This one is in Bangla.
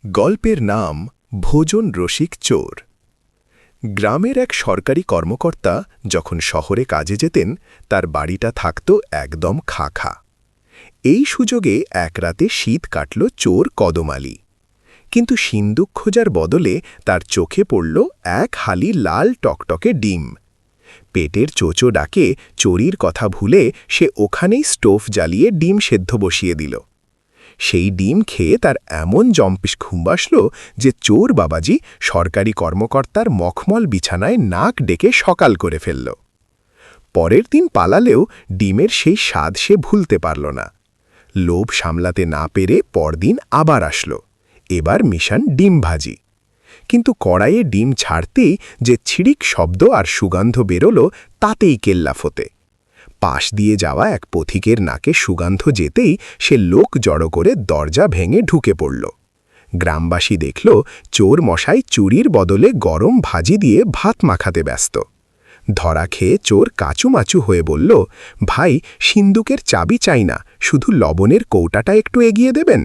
গল্পের নাম ভোজন রসিক চোর। গ্রামের এক সরকারি কর্মকর্তা যখন শহরে কাজে যেতেন তার বাড়িটা থাকত একদম খাঁ। এই সুযোগে এক রাতে শীত কাটল চোর কদমালি। কিন্তু সিন্দুক খোঁজার বদলে তার চোখে পড়ল এক হালি লাল টকটকে ডিম। পেটের চোচো ডাকে চোরির কথা ভুলে সে ওখানেই স্টোভ জ্বালিয়ে ডিম সেদ্ধ বসিয়ে দিল। সেই ডিম খেয়ে তার এমন জম্পিস ঘুম আসল যে চোর বাবাজি সরকারি কর্মকর্তার মখমল বিছানায় নাক ডেকে সকাল করে ফেলল। পরের দিন পালালেও ডিমের সেই স্বাদ সে ভুলতে পারল না। লোভ সামলাতে না পেরে পরদিন আবার আসলো। এবার মিশন ডিম ভাজি। কিন্তু কড়াইয়ে ডিম ছাড়তেই যে ছিড়িক শব্দ আর সুগন্ধ বেরোল তাতেই কেল্লাফতে। পাশ দিয়ে যাওয়া এক পথিকের নাকে সুগন্ধ যেতেই সে লোক জড়ো করে দরজা ভেঙে ঢুকে পড়ল। গ্রামবাসী দেখল চোর মশাই চুরির বদলে গরম ভাজি দিয়ে ভাত মাখাতে ব্যস্ত। ধরা খেয়ে চোর কাচুমাচু হয়ে বলল, ভাই, সিন্দুকের চাবি চাই না, শুধু লবণের কৌটাটা একটু এগিয়ে দেবেন।